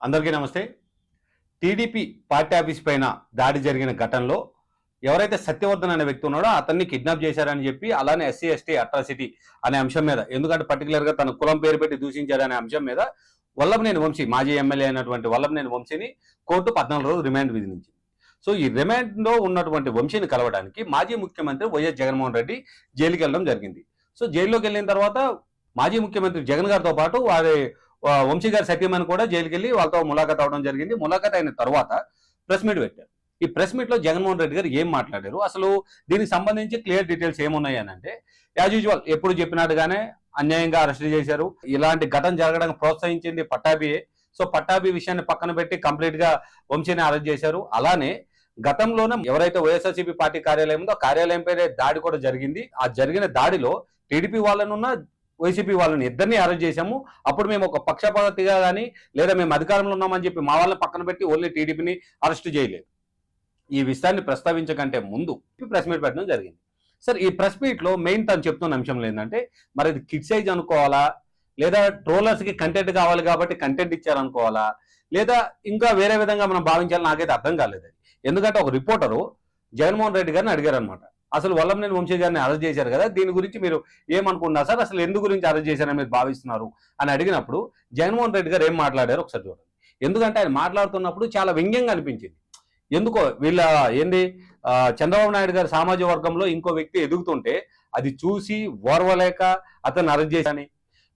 అందరికీ నమస్తే. TDP party office పైన దాడి జరిగిన ఘటనలో ఎవరైతే సత్యవర్ధన్ అనే వ్యక్తి ఉన్నాడో అతన్ని కిడ్నాప్ చేశారని చెప్పి, అలానే ఎస్సీ ఎస్టీ అట్రాసిటీ అనే అంశం మీద, ఎందుకంటే పర్టికులర్గా తన కులం పేరు పెట్టి దూషించాడనే అంశం మీద వల్లభనేని వంశీ, మాజీ ఎమ్మెల్యే అయినటువంటి వల్లభనేని వంశీని కోర్టు 14 రోజులు రిమాండ్ విధించింది. సో ఈ రిమాండ్లో ఉన్నటువంటి వంశీని కలవడానికి మాజీ ముఖ్యమంత్రి వైఎస్ జగన్మోహన్ రెడ్డి జైలుకి వెళ్ళడం జరిగింది. సో జైల్లోకి వెళ్ళిన తర్వాత మాజీ ముఖ్యమంత్రి జగన్ గారితో పాటు వారి వంశీ గారి సత్యమని కూడా జైలుకి వెళ్ళి వాళ్ళతో ములాఖాత్ అవడం జరిగింది. ములాఖాత్ అయిన తర్వాత ప్రెస్ మీట్ పెట్టారు. ఈ ప్రెస్ మీట్ లో జగన్మోహన్ రెడ్డి గారు ఏం మాట్లాడారు, అసలు దీనికి సంబంధించి క్లియర్ డీటెయిల్స్ ఏమున్నాయి అని అంటే, యాజ్ యూజువల్ ఎప్పుడు చెప్పినట్టుగానే అన్యాయంగా అరెస్ట్ చేశారు. ఇలాంటి ఘటన జరగడానికి ప్రోత్సహించింది పట్టాభియే. సో పట్టాభి విషయాన్ని పక్కన పెట్టి కంప్లీట్ గా వంశీని అరెస్ట్ చేశారు. అలానే గతంలోనే ఎవరైతే వైఎస్ఆర్సీపీ పార్టీ కార్యాలయం ఉందో ఆ కార్యాలయం పైన దాడి కూడా జరిగింది. ఆ జరిగిన దాడిలో టీడీపీ వాళ్ళనున్న వైసీపీ వాళ్ళని ఇద్దరిని అరెస్ట్ చేశాము. అప్పుడు మేము ఒక పక్షపాతిగా కానీ లేదా మేము అధికారంలో ఉన్నామని చెప్పి మా వాళ్ళని పక్కన పెట్టి ఓన్లీ టీడీపీని అరెస్ట్ చేయలేదు. ఈ విషయాన్ని ప్రస్తావించకంటే ముందు ప్రెస్ మీట్ పెట్టడం జరిగింది. సార్, ఈ ప్రెస్ మీట్ లో మెయిన్ తను చెప్తున్న అంశం ఏంటంటే, మరి ఇది కిడ్ సైజ్ అనుకోవాలా, లేదా ట్రోలర్స్ కి కంటెంట్ కావాలి కాబట్టి కంటెంట్ ఇచ్చారనుకోవాలా, లేదా ఇంకా వేరే విధంగా మనం భావించాలని నాకైతే అర్థం కాలేదు. ఎందుకంటే ఒక రిపోర్టరు జగన్మోహన్ రెడ్డి గారిని అడిగారు అనమాట, అసలు వల్లభనేని వంశీ గారిని అరెస్ట్ చేశారు కదా, దీని గురించి మీరు ఏమనుకున్నారు సార్, అసలు ఎందు గురించి అరెస్ట్ చేశారని మీరు భావిస్తున్నారు అని అడిగినప్పుడు జగన్మోహన్ రెడ్డి గారు ఏం మాట్లాడారు ఒకసారి చూడండి. ఎందుకంటే ఆయన మాట్లాడుతున్నప్పుడు చాలా వ్యంగ్యంగా అనిపించింది. ఎందుకో వీళ్ళ చంద్రబాబు నాయుడు గారి సామాజిక వర్గంలో ఇంకో వ్యక్తి ఎదుగుతుంటే అది చూసి ఓర్వలేక అతను అరెస్ట్ చేశారని,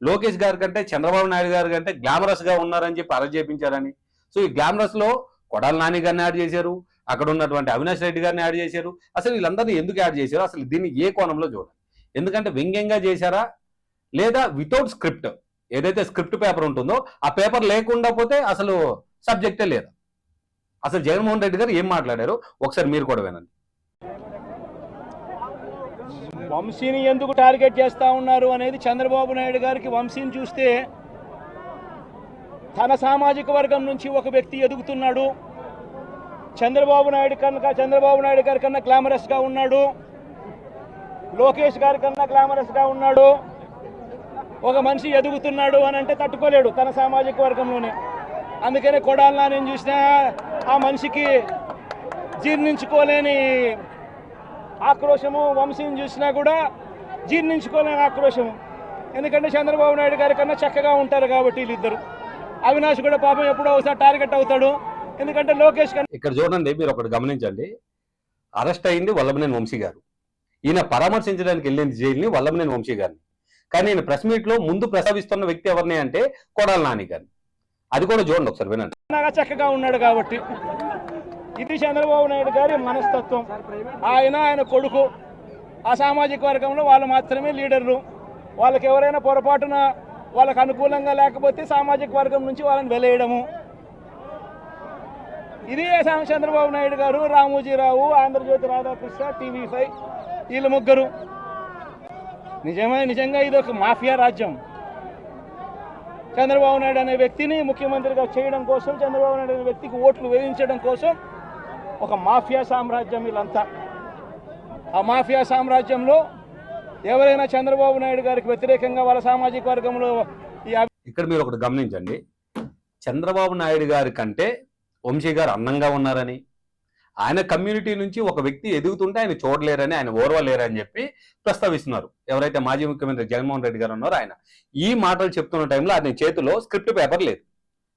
లోకేష్ గారి కంటే చంద్రబాబు నాయుడు గారి కంటే గ్లామరస్ గా ఉన్నారని చెప్పి అరెస్ట్ చేయించారని. సో ఈ గ్లామరస్ లో కొడాలి నాని గారిని యాడ్ చేశారు, అక్కడ ఉన్నటువంటి అవినాష్ రెడ్డి గారిని యాడ్ చేశారు. అసలు వీళ్ళందరినీ ఎందుకు యాడ్ చేశారు, అసలు దీన్ని ఏ కోణంలో చూడాలి? ఎందుకంటే వ్యంగ్యంగా చేశారా, లేదా వితౌట్ స్క్రిప్ట్, ఏదైతే స్క్రిప్ట్ పేపర్ ఉంటుందో ఆ పేపర్ లేకుండా పోతే అసలు సబ్జెక్టే లేదా? అసలు జగన్మోహన్ రెడ్డి గారు ఏం మాట్లాడారు ఒకసారి మీరు కూడా వినండి. వంశీని ఎందుకు టార్గెట్ చేస్తా ఉన్నారు అనేది చంద్రబాబు నాయుడు గారికి వంశీని చూస్తే తన సామాజిక వర్గం నుంచి ఒక వ్యక్తి ఎదుగుతున్నాడు, చంద్రబాబు నాయుడు గారి కన్నా గ్లామరస్ గా ఉన్నాడు, లోకేష్ గారి కన్నా గ్లామరస్ గా ఉన్నాడు, ఒక మనిషి ఎదుగుతున్నాడు అని అంటే తట్టుకోలేడు తన సామాజిక వర్గంలోనే. అందుకనే కొడాలి నాని చూసినా ఆ మనిషికి జీర్ణించుకోలేని ఆక్రోశము, వంశీని చూసినా కూడా జీర్ణించుకోలేని ఆక్రోశము. ఎందుకంటే చంద్రబాబు నాయుడు గారి కన్నా చక్కగా ఉంటారు కాబట్టి వీళ్ళిద్దరు. అవినాష్ కూడా పాపం ఎప్పుడో ఒకసారి టార్గెట్ అవుతాడు, ఎందుకంటే లోకేష్ కన్నా. ఇక్కడ చూడండి, మీరు ఒకటి గమనించండి, అరెస్ట్ అయింది వల్లభనేని వంశీ గారు. ఈయన పరామర్శించడానికి వెళ్ళింది జైలుని వల్లభనేని వంశీ గారిని. కానీ ఈయన ప్రెస్ మీట్ లో ముందు ప్రస్తావిస్తున్న వ్యక్తి ఎవరిని అంటే కొడాలి నాని గారిని. అది కూడా చూడండి ఒకసారి, వినండి. చక్కగా ఉన్నాడు కాబట్టి ఇది చంద్రబాబు నాయుడు గారి మనస్తత్వం. ఆయన కొడుకు, ఆ సామాజిక వర్గంలో వాళ్ళు మాత్రమే లీడర్లు. వాళ్ళకి ఎవరైనా పొరపాటున వాళ్ళకు అనుకూలంగా లేకపోతే సామాజిక వర్గం నుంచి వాళ్ళని వెలేయడము. ఇది చంద్రబాబు నాయుడు గారు, రామోజీరావు, ఆంధ్రజ్యోతి రాధాకృష్ణ, టీవీ5 వీళ్ళు ముగ్గురు. నిజంగా ఇది ఒక మాఫియా రాజ్యం. చంద్రబాబు నాయుడు అనే వ్యక్తిని ముఖ్యమంత్రిగా చేయడం కోసం, చంద్రబాబు నాయుడు అనే వ్యక్తికి ఓట్లు వేయించడం కోసం ఒక మాఫియా సామ్రాజ్యం వీళ్ళంతా. ఆ మాఫియా సామ్రాజ్యంలో ఎవరైనా చంద్రబాబు నాయుడు గారికి వ్యతిరేకంగా వాళ్ళ సామాజిక వర్గంలో ఇక్కడ మీరు ఒకటి గమనించండి, చంద్రబాబు నాయుడు గారి కంటే వంశీ గారు అందంగా ఉన్నారని, ఆయన కమ్యూనిటీ నుంచి ఒక వ్యక్తి ఎదుగుతుంటే ఆయన చూడలేరని, ఆయన ఓర్వలేరని చెప్పి ప్రస్తావిస్తున్నారు ఎవరైతే మాజీ ముఖ్యమంత్రి జగన్మోహన్ రెడ్డి గారు ఉన్నారో ఆయన. ఈ మాటలు చెప్తున్న టైంలో ఆయన చేతిలో స్క్రిప్ట్ పేపర్ లేదు.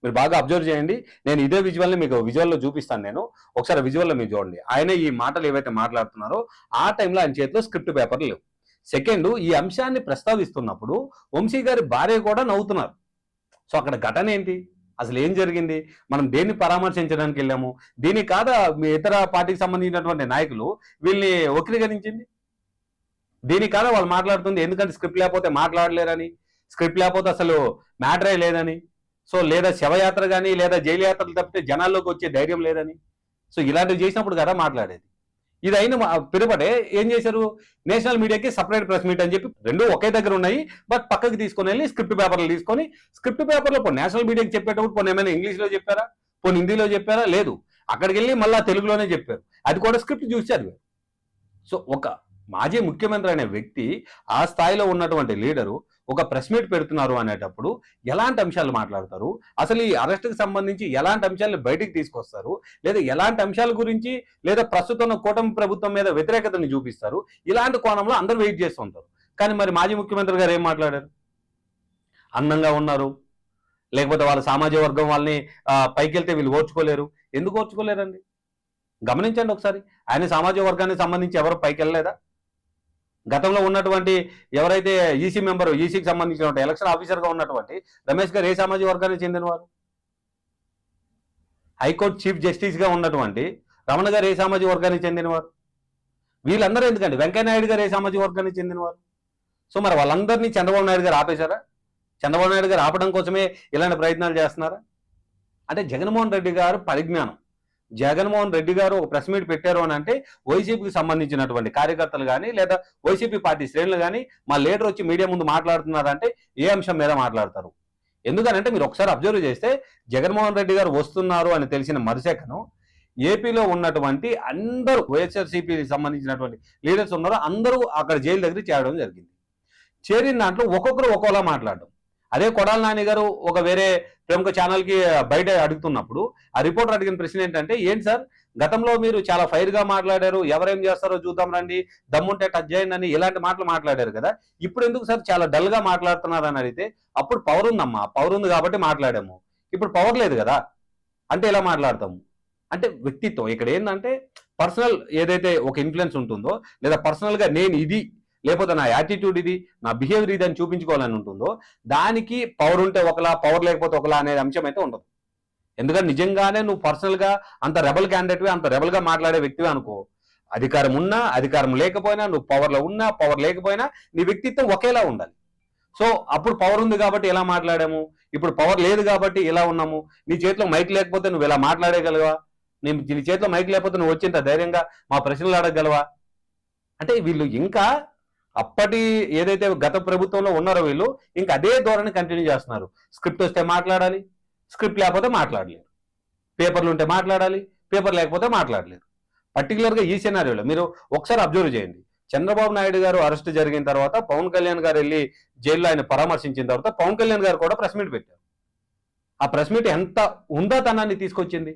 మీరు బాగా అబ్జర్వ్ చేయండి, నేను ఇదే విజువల్ని మీకు విజువల్లో చూపిస్తాను. నేను ఒకసారి విజువల్లో మీరు చూడండి, ఆయన ఈ మాటలు ఏవైతే మాట్లాడుతున్నారో ఆ టైంలో ఆయన చేతిలో స్క్రిప్ట్ పేపర్ లేవు. సెకండ్, ఈ అంశాన్ని ప్రస్తావిస్తున్నప్పుడు వంశీ గారి భార్య కూడా నవ్వుతున్నారు. సో అక్కడ ఘటన ఏంటి, అసలు ఏం జరిగింది, మనం దేన్ని పరామర్శించడానికి వెళ్ళాము, దీని కాదా మీ ఇతర పార్టీకి సంబంధించినటువంటి నాయకులు వీళ్ళని వక్రీకరించింది? దీని కాదా వాళ్ళు మాట్లాడుతుంది, ఎందుకంటే స్క్రిప్ట్ లేకపోతే మాట్లాడలేరని, స్క్రిప్ట్ లేకపోతే అసలు మ్యాటరే లేదని, సో లేదా శవయాత్ర కానీ లేదా జైలు యాత్రలు తప్పితే జనాల్లోకి వచ్చే ధైర్యం లేదని. సో ఇలాంటివి చేసినప్పుడు కదా మాట్లాడేది. ఇది అయిన పిలుపటే ఏం చేశారు, నేషనల్ మీడియాకి సపరేట్ ప్రెస్ మీట్ అని చెప్పి, రెండు ఒకే దగ్గర ఉన్నాయి బట్ పక్కకి తీసుకొని వెళ్ళి స్క్రిప్ట్ పేపర్లు తీసుకొని, స్క్రిప్ట్ పేపర్లో పోనీ నేషనల్ మీడియాకి చెప్పేటప్పుడు పోనీ ఏమైనా ఇంగ్లీష్లో చెప్పారా, పోనీ హిందీలో చెప్పారా, లేదు, అక్కడికి వెళ్ళి మళ్ళీ తెలుగులోనే చెప్పారు. అది కూడా స్క్రిప్ట్ చూసి చదివారు. సో ఒక మాజీ ముఖ్యమంత్రి అనే వ్యక్తి, ఆ స్థాయిలో ఉన్నటువంటి లీడరు ఒక ప్రెస్ మీట్ పెడుతున్నారు అనేటప్పుడు ఎలాంటి అంశాలు మాట్లాడతారు, అసలు ఈ అరెస్ట్కి సంబంధించి ఎలాంటి అంశాలను బయటికి తీసుకొస్తారు, లేదా ఎలాంటి అంశాల గురించి, లేదా ప్రస్తుతం కూటమి ప్రభుత్వం మీద వ్యతిరేకతను చూపిస్తారు, ఇలాంటి కోణంలో అందరూ వెయిట్ చేస్తుంటారు. కానీ మరి మాజీ ముఖ్యమంత్రి గారు ఏం మాట్లాడారు? అందంగా ఉన్నారు, లేకపోతే వాళ్ళ సామాజిక వర్గం వాళ్ళని పైకి వెళ్తే వీళ్ళు ఓర్చుకోలేరు. ఎందుకు ఓర్చుకోలేరండి? గమనించండి ఒకసారి. ఆయన సామాజిక వర్గానికి సంబంధించి ఎవరు పైకి వెళ్ళలేదా? గతంలో ఉన్నటువంటి ఎవరైతే ఈసీ మెంబరు, ఈసీకి సంబంధించినటువంటి ఎలక్షన్ ఆఫీసర్గా ఉన్నటువంటి రమేష్ గారు ఏ సామాజిక వర్గానికి చెందినవారు? హైకోర్టు చీఫ్ జస్టిస్గా ఉన్నటువంటి రమణ గారు ఏ సామాజిక వర్గానికి చెందినవారు? వీళ్ళందరూ ఎందుకండి? వెంకయ్యనాయుడు గారు ఏ సామాజిక వర్గానికి చెందినవారు? సో మరి వాళ్ళందరినీ చంద్రబాబు నాయుడు గారు ఆపేశారా? చంద్రబాబు నాయుడు గారు ఆపడం కోసమే ఇలాంటి ప్రయత్నాలు చేస్తున్నారా? అంటే జగన్మోహన్ రెడ్డి గారు పరిజ్ఞానం, జగన్మోహన్ రెడ్డి గారు ఒక ప్రెస్ మీట్ పెట్టారు అని అంటే వైసీపీకి సంబంధించినటువంటి కార్యకర్తలు కానీ, లేదా వైసీపీ పార్టీ శ్రేణులు కానీ మా లీడర్ వచ్చి మీడియా ముందు మాట్లాడుతున్నారంటే ఏ అంశం మీద మాట్లాడతారు? ఎందుకనంటే మీరు ఒకసారి అబ్జర్వ్ చేస్తే జగన్మోహన్ రెడ్డి గారు వస్తున్నారు అని తెలిసిన మరుసెకను ఏపీలో ఉన్నటువంటి అందరూ వైఎస్ఆర్సీపీకి సంబంధించినటువంటి లీడర్స్ ఉన్నారో అందరూ అక్కడ జైలు దగ్గర చేరడం జరిగింది. చేరిన దాంట్లో ఒక్కొక్కరు ఒక్కోలా మాట్లాడడం. అదే కొడాల నాని గారు ఒక వేరే ప్రముఖ ఛానల్కి బయట అడుగుతున్నప్పుడు ఆ రిపోర్టర్ అడిగిన ప్రశ్న ఏంటంటే, ఏంటి సార్ గతంలో మీరు చాలా ఫైర్గా మాట్లాడారు, ఎవరేం చేస్తారో చూద్దాం రండి, దమ్ముంటే టచ్ చేయండి అని ఇలాంటి మాటలు మాట్లాడారు కదా, ఇప్పుడు ఎందుకు సార్ చాలా డల్గా మాట్లాడుతున్నారు అని అడిగితే, అప్పుడు పవర్ ఉందమ్మా, పవర్ ఉంది కాబట్టి మాట్లాడాము, ఇప్పుడు పవర్ లేదు కదా అంటే ఎలా మాట్లాడతాము? అంటే వ్యక్తిత్వం ఇక్కడ ఏంటంటే పర్సనల్ ఏదైతే ఒక ఇన్ఫ్లుయెన్స్ ఉంటుందో, లేదా పర్సనల్గా నేను ఇది, లేకపోతే నా యాటిట్యూడ్ ఇది, నా బిహేవియర్ ఇది అని చూపించుకోవాలని ఉంటుందో, దానికి పవర్ ఉంటే ఒకలా, పవర్ లేకపోతే ఒకలా అనే అంశం అయితే ఉండదు. ఎందుకంటే నిజంగానే నువ్వు పర్సనల్గా అంత రెబల్ క్యాండిడేట్వి, అంత రెబల్గా మాట్లాడే వ్యక్తివి అనుకో, అధికారం ఉన్నా అధికారం లేకపోయినా, నువ్వు పవర్లో ఉన్నా పవర్ లేకపోయినా నీ వ్యక్తిత్వం ఒకేలా ఉండాలి. సో అప్పుడు పవర్ ఉంది కాబట్టి ఎలా మాట్లాడాము, ఇప్పుడు పవర్ లేదు కాబట్టి ఎలా ఉన్నాము. నీ చేతిలో మైక్ లేకపోతే నువ్వు ఎలా మాట్లాడగలవా? నీ చేతిలో మైక్ లేకపోతే నువ్వు వచ్చేంత ధైర్యంగా మా ప్రశ్నలు అడగగలవా? అంటే వీళ్ళు ఇంకా అప్పటి ఏదైతే గత ప్రభుత్వంలో ఉన్నారో వీళ్ళు ఇంకా అదే ధోరణి కంటిన్యూ చేస్తున్నారు. స్క్రిప్ట్ వస్తే మాట్లాడాలి, స్క్రిప్ట్ లేకపోతే మాట్లాడలేరు. పేపర్లు ఉంటే మాట్లాడాలి, పేపర్ లేకపోతే మాట్లాడలేరు. పర్టికులర్గా ఈ సినారియోలో మీరు ఒకసారి అబ్జర్వ్ చేయండి. చంద్రబాబు నాయుడు గారు అరెస్ట్ జరిగిన తర్వాత పవన్ కళ్యాణ్ గారు వెళ్ళి జైల్లో ఆయన పరామర్శించిన తర్వాత పవన్ కళ్యాణ్ గారు కూడా ప్రెస్ మీట్ పెట్టారు. ఆ ప్రెస్ మీట్ ఎంత ఉందాతనాన్ని తీసుకొచ్చింది.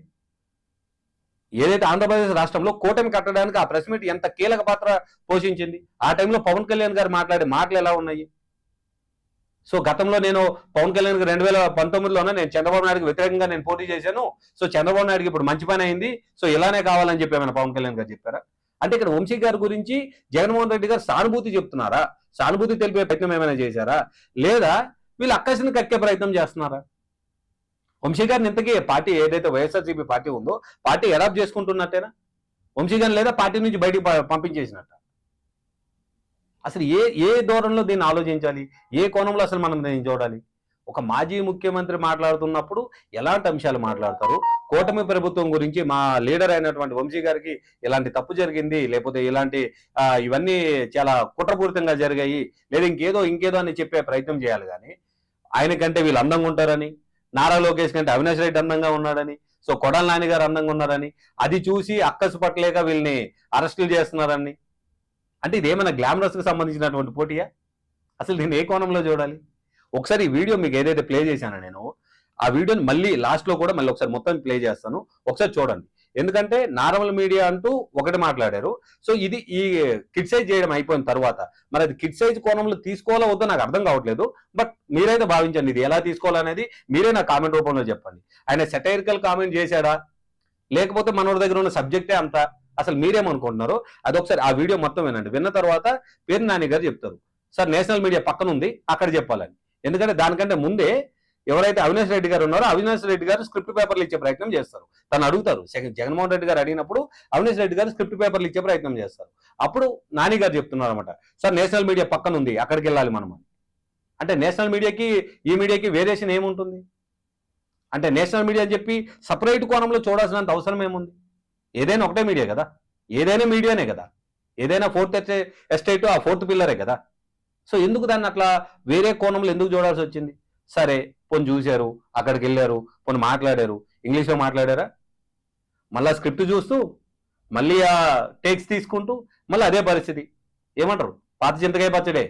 ఏదైతే ఆంధ్రప్రదేశ్ రాష్ట్రంలో కూటమి కట్టడానికి ఆ ప్రెస్ మీట్ ఎంత కీలక పాత్ర పోషించింది. ఆ టైంలో పవన్ కళ్యాణ్ గారు మాట్లాడే మాటలు ఎలా ఉన్నాయి? సో గతంలో నేను పవన్ కళ్యాణ్ గారు 2019లోనే నేను చంద్రబాబు నాయుడుకి వ్యతిరేకంగా నేను పోటీ చేశాను, సో చంద్రబాబు నాయుడుకి ఇప్పుడు మంచి పని అయింది, సో ఇలానే కావాలని చెప్పి ఏమైనా పవన్ కళ్యాణ్ గారు చెప్పారా? అంటే ఇక్కడ వంశీ గారి గురించి జగన్మోహన్ రెడ్డి గారు సానుభూతి చెప్తున్నారా? సానుభూతి తెలిపే ప్రయత్నం ఏమైనా చేశారా? లేదా వీళ్ళు అక్కసిని కక్కే ప్రయత్నం చేస్తున్నారా? వంశీ గారిని ఇంతకీ పార్టీ ఏదైతే వైఎస్ఆర్సీపీ పార్టీ ఉందో పార్టీ అడాప్ట్ చేసుకుంటున్నట్టేనా? వంశీ గారిని లేదా పార్టీ నుంచి బయటికి పంపించేసినట్ట? అసలు ఏ ధోరణిలో దీన్ని ఆలోచించాలి? ఏ కోణంలో అసలు మనం దీన్ని చూడాలి? ఒక మాజీ ముఖ్యమంత్రి మాట్లాడుతున్నప్పుడు ఎలాంటి అంశాలు మాట్లాడతారు? కూటమి ప్రభుత్వం గురించి మా లీడర్ అయినటువంటి వంశీ గారికి ఇలాంటి తప్పు జరిగింది, లేకపోతే ఇలాంటి ఇవన్నీ చాలా కుట్రపూరితంగా జరిగాయి, లేదా ఇంకేదో అని చెప్పే ప్రయత్నం చేయాలి. కానీ ఆయనకంటే వీళ్ళు అందంగా ఉంటారని, నారా లోకేష్ కంటే అవినాష్ రెడ్డి అందంగా ఉన్నాడని, సో కొడాల నాని గారు అందంగా ఉన్నారని, అది చూసి అక్కసు పట్టలేక వీళ్ళని అరెస్టులు చేస్తున్నారని, అంటే ఇదేమైనా గ్లామరస్కి సంబంధించినటువంటి పోటీయా? అసలు దీన్ని ఏ కోణంలో చూడాలి? ఒకసారి ఈ వీడియో మీకు ఏదైతే ప్లే చేశానో నేను ఆ వీడియోని మళ్ళీ లాస్ట్లో కూడా మళ్ళీ ఒకసారి మొత్తం ప్లే చేస్తాను, ఒకసారి చూడండి. ఎందుకంటే నార్మల్ మీడియా అంటూ ఒకటి మాట్లాడారు, సో ఇది ఈ క్రిటిసైజ్ చేయడం అయిపోయిన తర్వాత మరి అది క్రిటిసైజ్ కోణంలో తీసుకోవాలో వద్దో నాకు అర్థం కావట్లేదు. బట్ మీరైతే భావించండి, ఇది ఎలా తీసుకోవాలనేది మీరే నా కామెంట్ రూపంలో చెప్పండి. ఆయన సెటైరికల్ కామెంట్ చేశాడా, లేకపోతే మనోడి దగ్గర ఉన్న సబ్జెక్టే అంతా, అసలు మీరేమనుకుంటున్నారో అది ఒకసారి ఆ వీడియో మొత్తం వినండి. విన్న తర్వాత పేరు నాని గారు చెప్తారు, సార్ నేషనల్ మీడియా పక్కన ఉంది అక్కడ చెప్పాలని. ఎందుకంటే దానికంటే ముందే ఎవరైతే అవినాష్ రెడ్డి గారు ఉన్నారో అవినాష్ రెడ్డి గారు స్క్రిప్ట్ పేపర్లు ఇచ్చే ప్రయత్నం చేస్తారు. తను అడుగుతారు, జగన్మోహన్ రెడ్డి గారు అడిగినప్పుడు అవినాష్ రెడ్డి గారు స్క్రిప్ట్ పేపర్లు ఇచ్చే ప్రయత్నం చేస్తారు. అప్పుడు నాని గారు చెప్తున్నారు అనమాట, సార్ నేషనల్ మీడియా పక్కన ఉంది అక్కడికి వెళ్ళాలి మనం. అంటే నేషనల్ మీడియాకి ఈ మీడియాకి వేరియేషన్ ఏముంటుంది? అంటే నేషనల్ మీడియా అని చెప్పి సపరేట్ కోణంలో చూడాల్సినంత అవసరం ఏముంది? ఏదైనా ఒకటే మీడియా కదా, ఏదైనా మీడియానే కదా, ఏదైనా ఫోర్త్ ఎస్టేట్ ఆ ఫోర్త్ పిల్లరే కదా. సో ఎందుకు దాన్ని అట్లా వేరే కోణంలో ఎందుకు చూడాల్సి వచ్చింది? సరే పోనీ చూశారు, అక్కడికి వెళ్ళారు, పోనీ మాట్లాడారు, ఇంగ్లీష్లో మాట్లాడారా? మళ్ళీ స్క్రిప్ట్ చూస్తూ మళ్ళీ ఆ టేక్స్ తీసుకుంటూ మళ్ళీ అదే పరిస్థితి. ఏమంటారు, పాత చింతకాయ పచ్చడే,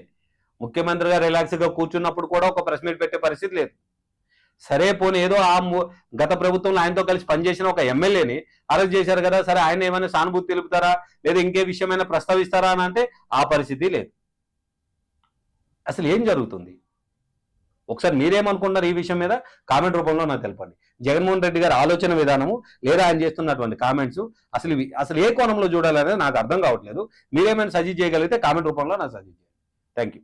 ముఖ్యమంత్రి గారు రిలాక్స్గా కూర్చున్నప్పుడు కూడా ఒక ప్రెస్ మీట్ పెట్టే పరిస్థితి లేదు. సరే పోనీ ఏదో గత ప్రభుత్వంలో ఆయనతో కలిసి పనిచేసిన ఒక ఎమ్మెల్యేని అరెస్ట్ చేశారు కదా, సరే ఆయన ఏమైనా సానుభూతి తెలుపుతారా లేదా ఇంకే విషయమైనా ప్రస్తావిస్తారా అని అంటే ఆ పరిస్థితి లేదు. అసలు ఏం జరుగుతుంది? ఒకసారి మీరేమనుకుంటున్నారు ఈ విషయం మీద కామెంట్ రూపంలో నాకు తెలపండి. జగన్మోహన్ రెడ్డి గారి ఆలోచన విధానము లేదా ఆయన చేస్తున్నటువంటి కామెంట్స్ అసలు ఏ కోణంలో చూడాలనేది నాకు అర్థం కావట్లేదు. మీరేమైనా సజెస్ట్ చేయగలిగితే కామెంట్ రూపంలో నాకు సజెస్ట్ చేయండి. Thank you.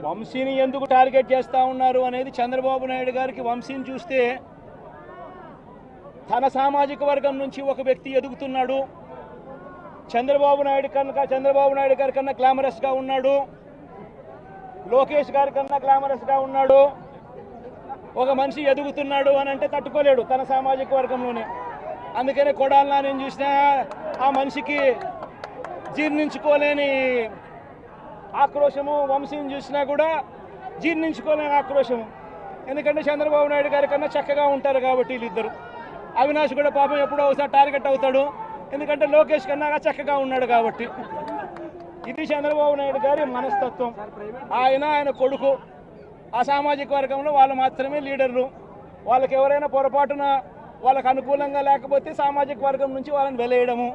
వంశీని ఎందుకు టార్గెట్ చేస్తూ ఉన్నారు అనేది చంద్రబాబు నాయుడు గారికి వంశీని చూస్తే తన సామాజిక వర్గం నుంచి ఒక వ్యక్తి ఎదుగుతున్నాడు. చంద్రబాబు నాయుడు గారి కన్నా గ్లామరస్గా ఉన్నాడు. లోకేష్ గారి కన్నా గ్లామరస్గా ఉన్నాడు. ఒక మనిషి ఎదుగుతున్నాడు అని అంటే తట్టుకోలేడు తన సామాజిక వర్గంలోనే. అందుకనే కొడాలని నేను చూసినా ఆ మనిషికి జీర్ణించుకోలేని ఆక్రోశము, వంశీని చూసినా కూడా జీర్ణించుకోలేని ఆక్రోశము. ఎందుకంటే చంద్రబాబు నాయుడు గారి కన్నా చక్కగా ఉంటారు కాబట్టి వీళ్ళిద్దరు. అవినాష్ కూడా పాపం ఎప్పుడో ఒకసారి టార్గెట్ అవుతాడు, ఎందుకంటే లోకేష్ కన్నా చక్కగా ఉన్నాడు కాబట్టి. ఇది చంద్రబాబు నాయుడు గారి మనస్తత్వం. ఆయన కొడుకు ఆ సామాజిక వర్గంలో వాళ్ళు మాత్రమే లీడర్లు. వాళ్ళకి ఎవరైనా పొరపాటున వాళ్ళకు అనుకూలంగా లేకపోతే సామాజిక వర్గం నుంచి వాళ్ళని వెలేయడము.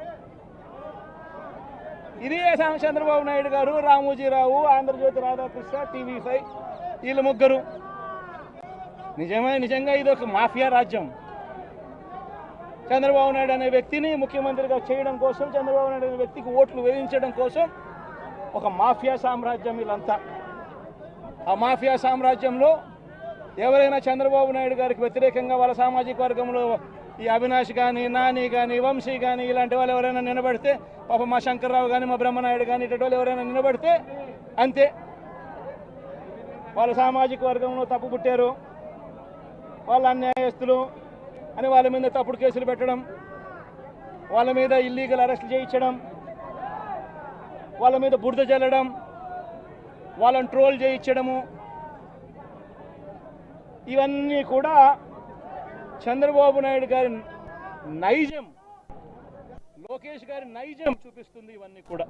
ఇది చంద్రబాబు నాయుడు గారు, రామోజీరావు, ఆంధ్రజ్యోతి రాధాకృష్ణ, TV5 వీళ్ళు ముగ్గురు. నిజంగా ఇది ఒక మాఫియా రాజ్యం. చంద్రబాబు నాయుడు అనే వ్యక్తిని ముఖ్యమంత్రిగా చేయడం కోసం, చంద్రబాబు నాయుడు అనే వ్యక్తికి ఓట్లు వేయించడం కోసం ఒక మాఫియా సామ్రాజ్యం వీళ్ళంతా. ఆ మాఫియా సామ్రాజ్యంలో ఎవరైనా చంద్రబాబు నాయుడు గారికి వ్యతిరేకంగా వాళ్ళ సామాజిక వర్గంలో ఈ అవినాష్ కానీ, నాని కానీ, వంశీ కానీ ఇలాంటి వాళ్ళు ఎవరైనా నిలబడితే, పాపం మా శంకర్రావు కానీ, మా బ్రహ్మనాయుడు కానీ ఇటువంటి వాళ్ళు ఎవరైనా నిలబడితే అంతే, వాళ్ళ సామాజిక వర్గంలో తప్పు పుట్టారు, వాళ్ళ అన్యాయస్తులు అని వాళ్ళ మీద తప్పుడు కేసులు పెట్టడం, వాళ్ళ మీద ఇల్లీగల్ అరెస్టులు చేయించడం, వాళ్ళ మీద బురద జల్లడం, వాళ్ళని ట్రోల్ చేయించడము, ఇవన్నీ కూడా చంద్రబాబు నాయుడు గారి నైజం, లోకేష్ గారి నైజం చూపిస్తుంది ఇవన్నీ కూడా.